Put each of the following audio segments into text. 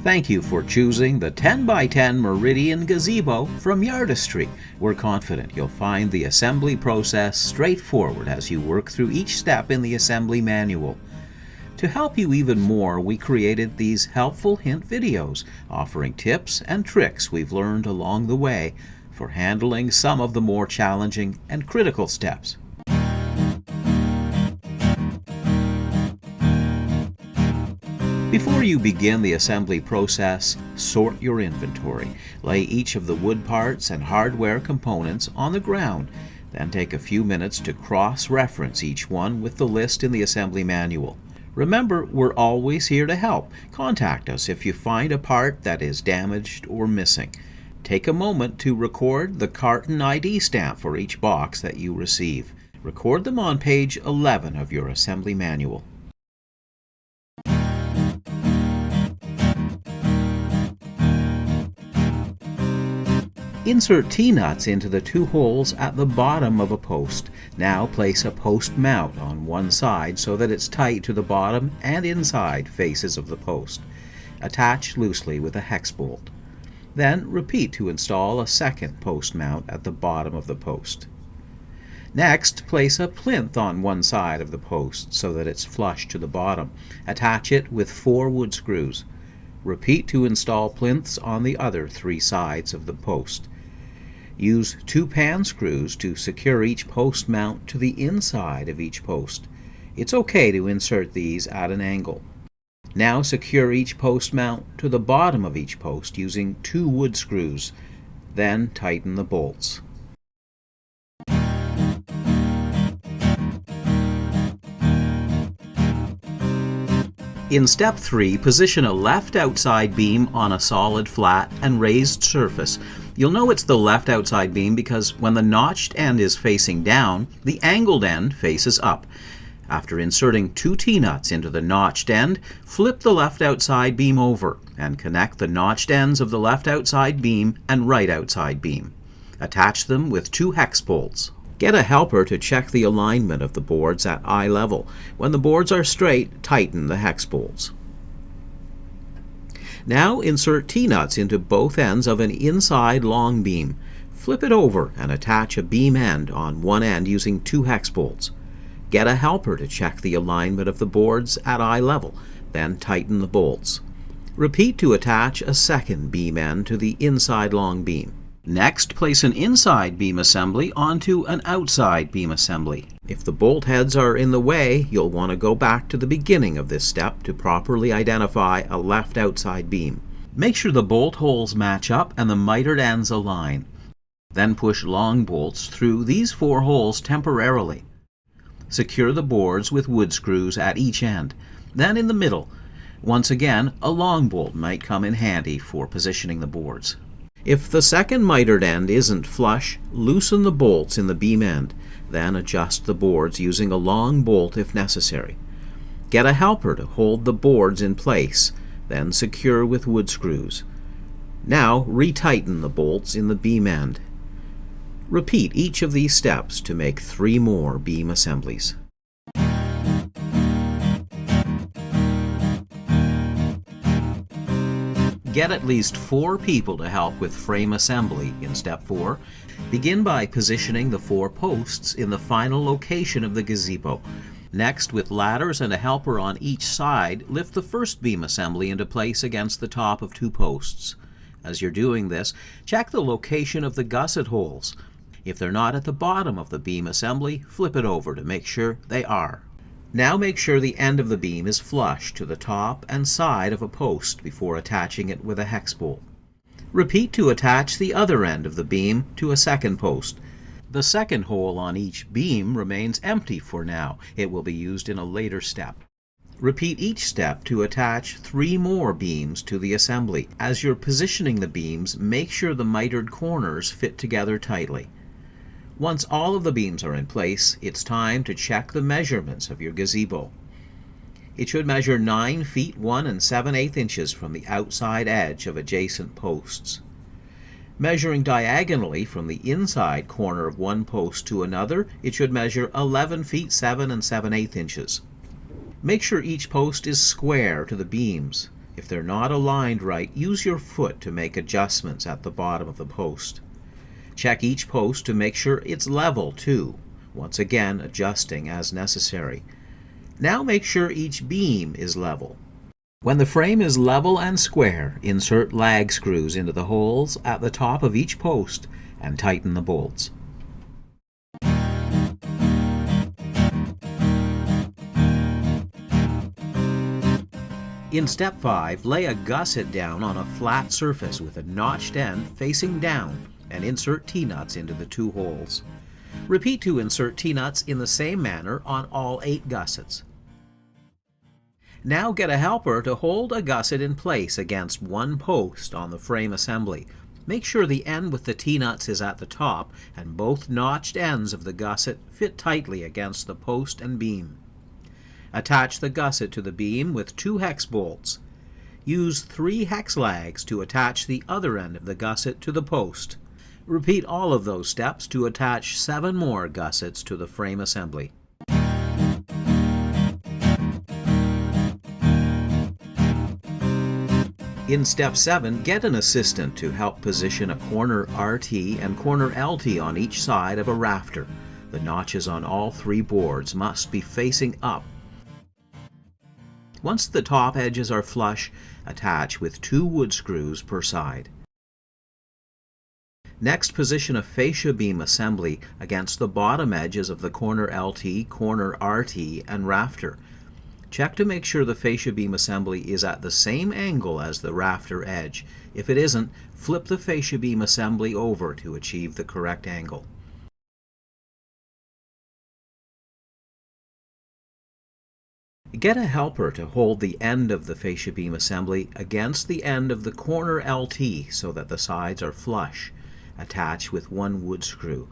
Thank you for choosing the 10 by 10 Meridian Gazebo from Yardistry. We're confident you'll find the assembly process straightforward as you work through each step in the assembly manual. To help you even more, we created these helpful hint videos offering tips and tricks we've learned along the way for handling some of the more challenging and critical steps. Before you begin the assembly process, sort your inventory. Lay each of the wood parts and hardware components on the ground. Then take a few minutes to cross-reference each one with the list in the assembly manual. Remember, we're always here to help. Contact us if you find a part that is damaged or missing. Take a moment to record the carton ID stamp for each box that you receive. Record them on page 11 of your assembly manual. Insert T-nuts into the two holes at the bottom of a post. Now place a post mount on one side so that it's tight to the bottom and inside faces of the post. Attach loosely with a hex bolt. Then repeat to install a second post mount at the bottom of the post. Next, place a plinth on one side of the post so that it's flush to the bottom. Attach it with 4 wood screws. Repeat to install plinths on the other 3 sides of the post. Use 2 pan screws to secure each post mount to the inside of each post. It's okay to insert these at an angle. Now secure each post mount to the bottom of each post using 2 wood screws. Then tighten the bolts. In step 3, position a left outside beam on a solid, flat, and raised surface. You'll know it's the left outside beam because when the notched end is facing down, the angled end faces up. After inserting 2 T-nuts into the notched end, flip the left outside beam over and connect the notched ends of the left outside beam and right outside beam. Attach them with 2 hex bolts. Get a helper to check the alignment of the boards at eye level. When the boards are straight, tighten the hex bolts. Now insert T-nuts into both ends of an inside long beam. Flip it over and attach a beam end on one end using 2 hex bolts. Get a helper to check the alignment of the boards at eye level, then tighten the bolts. Repeat to attach a second beam end to the inside long beam. Next, place an inside beam assembly onto an outside beam assembly. If the bolt heads are in the way, you'll want to go back to the beginning of this step to properly identify a left outside beam. Make sure the bolt holes match up and the mitered ends align. Then push long bolts through these 4 holes temporarily. Secure the boards with wood screws at each end, then in the middle. Once again, a long bolt might come in handy for positioning the boards. If the second mitered end isn't flush, loosen the bolts in the beam end, then adjust the boards using a long bolt if necessary. Get a helper to hold the boards in place, then secure with wood screws. Now retighten the bolts in the beam end. Repeat each of these steps to make 3 more beam assemblies. Get at least 4 people to help with frame assembly in step 4. Begin by positioning the 4 posts in the final location of the gazebo. Next, with ladders and a helper on each side, lift the first beam assembly into place against the top of 2 posts. As you're doing this, check the location of the gusset holes. If they're not at the bottom of the beam assembly, flip it over to make sure they are. Now make sure the end of the beam is flush to the top and side of a post before attaching it with a hex bolt. Repeat to attach the other end of the beam to a second post. The second hole on each beam remains empty for now. It will be used in a later step. Repeat each step to attach 3 more beams to the assembly. As you're positioning the beams, make sure the mitered corners fit together tightly. Once all of the beams are in place, it's time to check the measurements of your gazebo. It should measure 9 feet 1 7/8 inches from the outside edge of adjacent posts. Measuring diagonally from the inside corner of one post to another, it should measure 11 feet 7 7/8 inches. Make sure each post is square to the beams. If they're not aligned right, use your foot to make adjustments at the bottom of the post. Check each post to make sure it's level too, once again adjusting as necessary. Now make sure each beam is level. When the frame is level and square, insert lag screws into the holes at the top of each post and tighten the bolts. In step 5, lay a gusset down on a flat surface with a notched end facing down and insert T-nuts into the 2 holes. Repeat to insert T-nuts in the same manner on all 8 gussets. Now get a helper to hold a gusset in place against one post on the frame assembly. Make sure the end with the T-nuts is at the top and both notched ends of the gusset fit tightly against the post and beam. Attach the gusset to the beam with 2 hex bolts. Use 3 hex lags to attach the other end of the gusset to the post. Repeat all of those steps to attach 7 more gussets to the frame assembly. In step 7, get an assistant to help position a corner RT and corner LT on each side of a rafter. The notches on all 3 boards must be facing up. Once the top edges are flush, attach with 2 wood screws per side. Next, position a fascia beam assembly against the bottom edges of the corner LT, corner RT, and rafter. Check to make sure the fascia beam assembly is at the same angle as the rafter edge. If it isn't, flip the fascia beam assembly over to achieve the correct angle. Get a helper to hold the end of the fascia beam assembly against the end of the corner LT so that the sides are flush. Attach with 1 wood screw.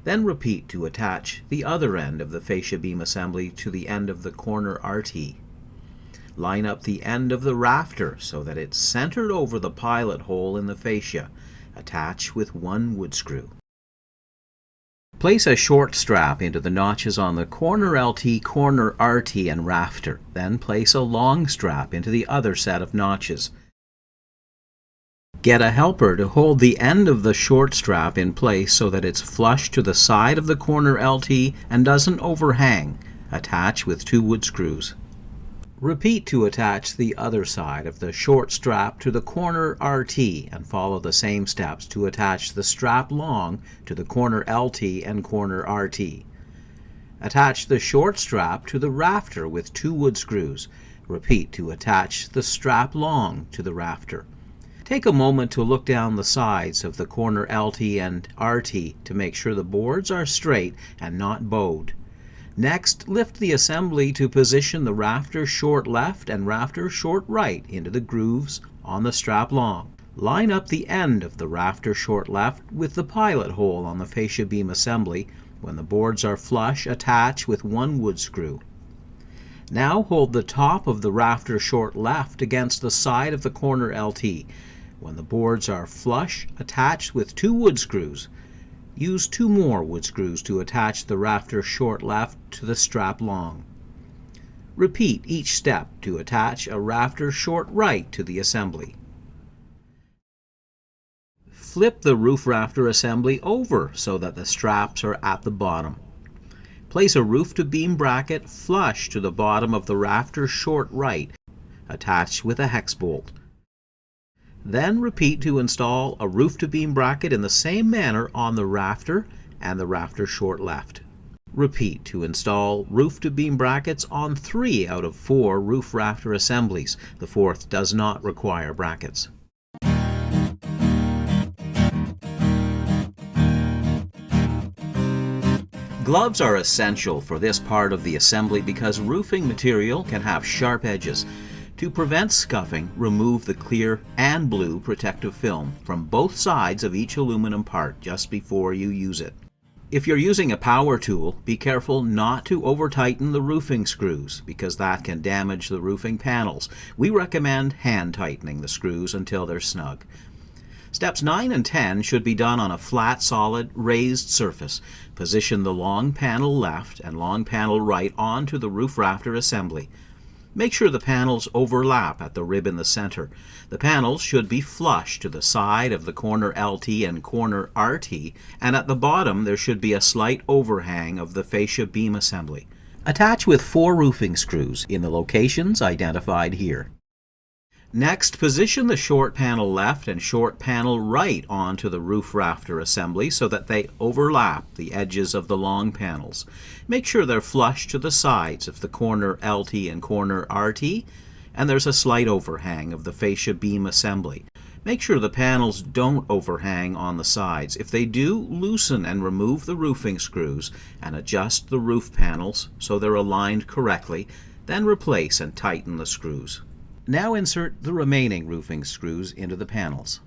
Then repeat to attach the other end of the fascia beam assembly to the end of the corner RT. Line up the end of the rafter so that it's centered over the pilot hole in the fascia. Attach with 1 wood screw. Place a short strap into the notches on the corner LT, corner RT, and rafter. Then place a long strap into the other set of notches. Get a helper to hold the end of the short strap in place so that it's flush to the side of the corner LT and doesn't overhang. Attach with 2 wood screws. Repeat to attach the other side of the short strap to the corner RT and follow the same steps to attach the strap long to the corner LT and corner RT. Attach the short strap to the rafter with 2 wood screws. Repeat to attach the strap long to the rafter. Take a moment to look down the sides of the corner LT and RT to make sure the boards are straight and not bowed. Next, lift the assembly to position the rafter short left and rafter short right into the grooves on the strap long. Line up the end of the rafter short left with the pilot hole on the fascia beam assembly. When the boards are flush, attach with 1 wood screw. Now hold the top of the rafter short left against the side of the corner LT. When the boards are flush, attach with 2 wood screws. Use 2 more wood screws to attach the rafter short left to the strap long. Repeat each step to attach a rafter short right to the assembly. Flip the roof rafter assembly over so that the straps are at the bottom. Place a roof-to-beam bracket flush to the bottom of the rafter short right, attached with a hex bolt. Then repeat to install a roof-to-beam bracket in the same manner on the rafter and the rafter short left. Repeat to install roof-to-beam brackets on 3 out of 4 roof rafter assemblies. The 4th does not require brackets. Gloves are essential for this part of the assembly because roofing material can have sharp edges. To prevent scuffing, remove the clear and blue protective film from both sides of each aluminum part just before you use it. If you're using a power tool, be careful not to over-tighten the roofing screws because that can damage the roofing panels. We recommend hand tightening the screws until they're snug. Steps 9 and 10 should be done on a flat, solid, raised surface. Position the long panel left and long panel right onto the roof rafter assembly. Make sure the panels overlap at the rib in the center. The panels should be flush to the side of the corner LT and corner RT, and at the bottom there should be a slight overhang of the fascia beam assembly. Attach with 4 roofing screws in the locations identified here. Next, position the short panel left and short panel right onto the roof rafter assembly so that they overlap the edges of the long panels. Make sure they're flush to the sides of the corner LT and corner RT, and there's a slight overhang of the fascia beam assembly. Make sure the panels don't overhang on the sides. If they do, loosen and remove the roofing screws and adjust the roof panels so they're aligned correctly, then replace and tighten the screws. Now insert the remaining roofing screws into the panels.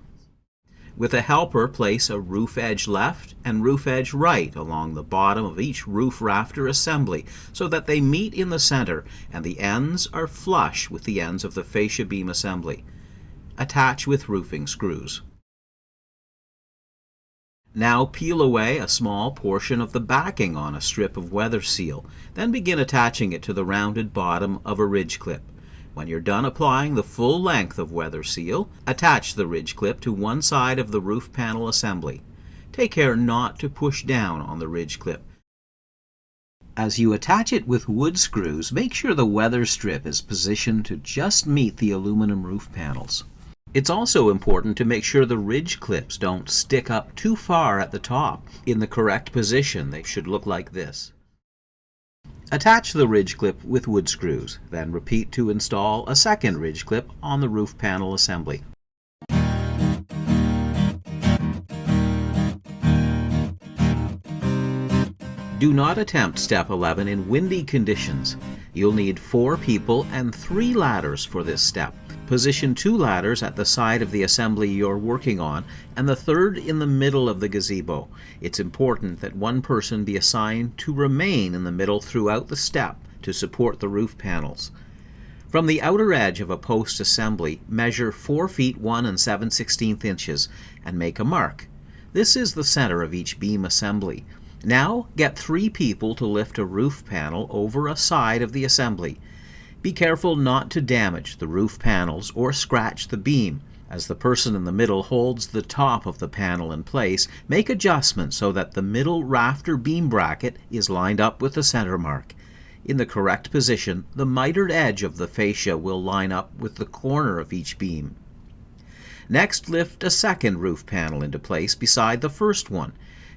With a helper, place a roof edge left and roof edge right along the bottom of each roof rafter assembly so that they meet in the center and the ends are flush with the ends of the fascia beam assembly. Attach with roofing screws. Now peel away a small portion of the backing on a strip of weather seal, then begin attaching it to the rounded bottom of a ridge clip. When you're done applying the full length of weather seal, attach the ridge clip to one side of the roof panel assembly. Take care not to push down on the ridge clip. As you attach it with wood screws, make sure the weather strip is positioned to just meet the aluminum roof panels. It's also important to make sure the ridge clips don't stick up too far at the top. In the correct position, they should look like this. Attach the ridge clip with wood screws, then repeat to install a second ridge clip on the roof panel assembly. Do not attempt step 11 in windy conditions. You'll need 4 people and 3 ladders for this step. Position 2 ladders at the side of the assembly you're working on and the third in the middle of the gazebo. It's important that one person be assigned to remain in the middle throughout the step to support the roof panels. From the outer edge of a post assembly, measure 4 feet 1 7/16 inches and make a mark. This is the center of each beam assembly. Now get 3 people to lift a roof panel over a side of the assembly. Be careful not to damage the roof panels or scratch the beam. As the person in the middle holds the top of the panel in place, make adjustments so that the middle rafter beam bracket is lined up with the center mark. In the correct position, the mitered edge of the fascia will line up with the corner of each beam. Next, lift a second roof panel into place beside the first one.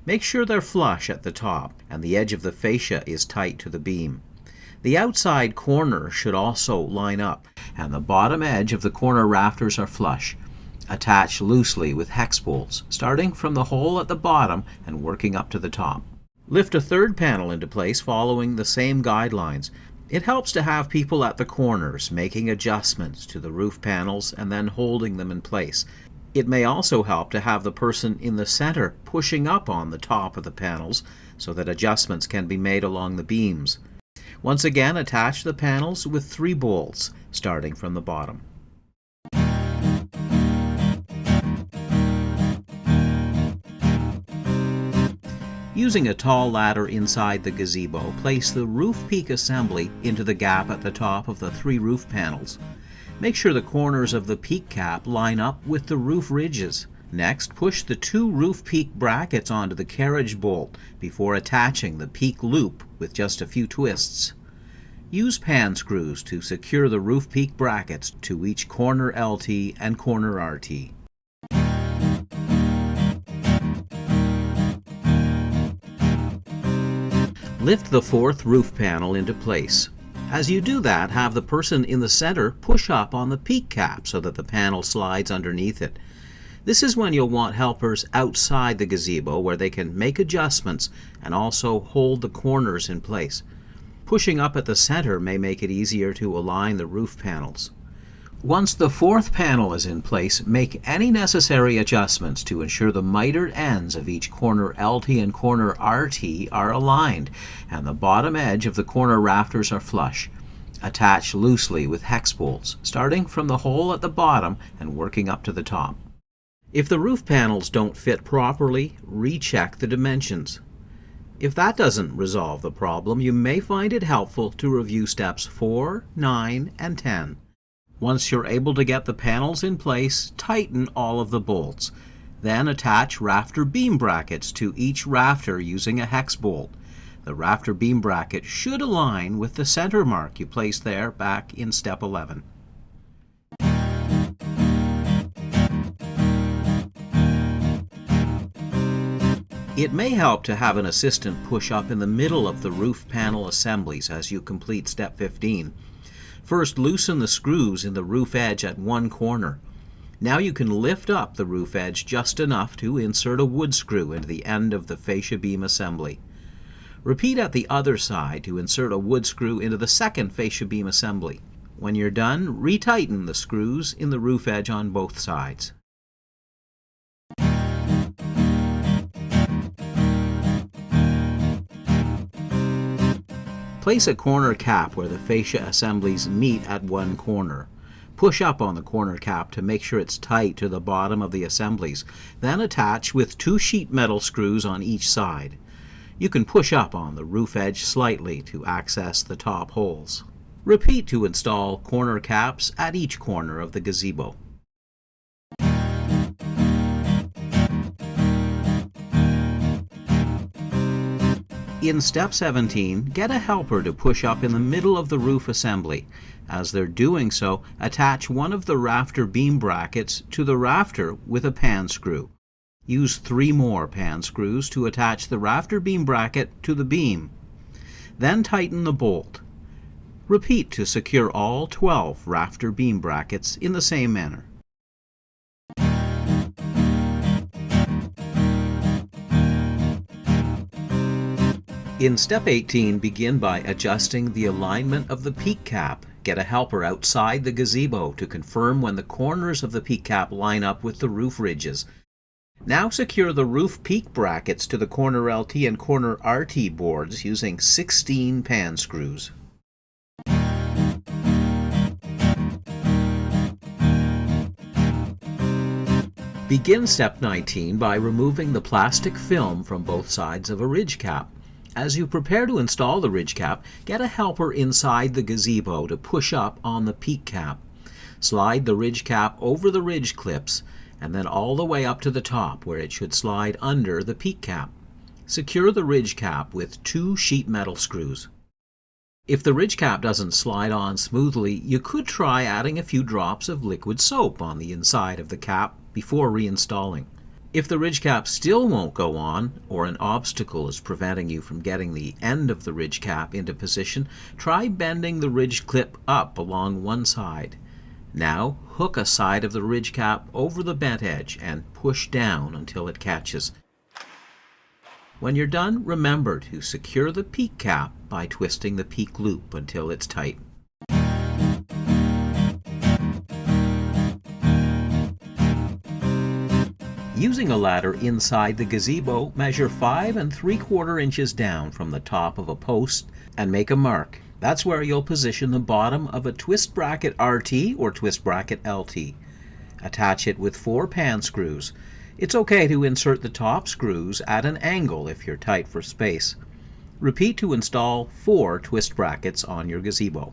Make sure they're flush at the top and the edge of the fascia is tight to the beam. The outside corner should also line up, and the bottom edge of the corner rafters are flush. Attach loosely with hex bolts, starting from the hole at the bottom and working up to the top. Lift a third panel into place following the same guidelines. It helps to have people at the corners making adjustments to the roof panels and then holding them in place. It may also help to have the person in the center pushing up on the top of the panels so that adjustments can be made along the beams. Once again, attach the panels with 3 bolts, starting from the bottom. Using a tall ladder inside the gazebo, place the roof peak assembly into the gap at the top of the 3 roof panels. Make sure the corners of the peak cap line up with the roof ridges. Next, push the 2 roof peak brackets onto the carriage bolt before attaching the peak loop with just a few twists. Use pan screws to secure the roof peak brackets to each corner LT and corner RT. Lift the 4th roof panel into place. As you do that, have the person in the center push up on the peak cap so that the panel slides underneath it. This is when you'll want helpers outside the gazebo where they can make adjustments and also hold the corners in place. Pushing up at the center may make it easier to align the roof panels. Once the 4th panel is in place, make any necessary adjustments to ensure the mitered ends of each corner LT and corner RT are aligned and the bottom edge of the corner rafters are flush. Attach loosely with hex bolts, starting from the hole at the bottom and working up to the top. If the roof panels don't fit properly, recheck the dimensions. If that doesn't resolve the problem, you may find it helpful to review steps 4, 9, and 10. Once you're able to get the panels in place, tighten all of the bolts. Then attach rafter beam brackets to each rafter using a hex bolt. The rafter beam bracket should align with the center mark you placed there back in step 11. It may help to have an assistant push up in the middle of the roof panel assemblies as you complete step 15. First, loosen the screws in the roof edge at one corner. Now you can lift up the roof edge just enough to insert a wood screw into the end of the fascia beam assembly. Repeat at the other side to insert a wood screw into the second fascia beam assembly. When you're done, retighten the screws in the roof edge on both sides. Place a corner cap where the fascia assemblies meet at one corner. Push up on the corner cap to make sure it's tight to the bottom of the assemblies, then attach with 2 sheet metal screws on each side. You can push up on the roof edge slightly to access the top holes. Repeat to install corner caps at each corner of the gazebo. In step 17, get a helper to push up in the middle of the roof assembly. As they're doing so, attach one of the rafter beam brackets to the rafter with a pan screw. Use 3 more pan screws to attach the rafter beam bracket to the beam. Then tighten the bolt. Repeat to secure all 12 rafter beam brackets in the same manner. In step 18, begin by adjusting the alignment of the peak cap. Get a helper outside the gazebo to confirm when the corners of the peak cap line up with the roof ridges. Now secure the roof peak brackets to the corner LT and corner RT boards using 16 pan screws. Begin step 19 by removing the plastic film from both sides of a ridge cap. As you prepare to install the ridge cap, get a helper inside the gazebo to push up on the peak cap. Slide the ridge cap over the ridge clips and then all the way up to the top where it should slide under the peak cap. Secure the ridge cap with 2 sheet metal screws. If the ridge cap doesn't slide on smoothly, you could try adding a few drops of liquid soap on the inside of the cap before reinstalling. If the ridge cap still won't go on, or an obstacle is preventing you from getting the end of the ridge cap into position, try bending the ridge clip up along one side. Now hook a side of the ridge cap over the bent edge and push down until it catches. When you're done, remember to secure the peak cap by twisting the peak loop until it's tight. Using a ladder inside the gazebo, measure 5 3/4 inches down from the top of a post and make a mark. That's where you'll position the bottom of a twist bracket RT or twist bracket LT. Attach it with 4 pan screws. It's okay to insert the top screws at an angle if you're tight for space. Repeat to install 4 twist brackets on your gazebo.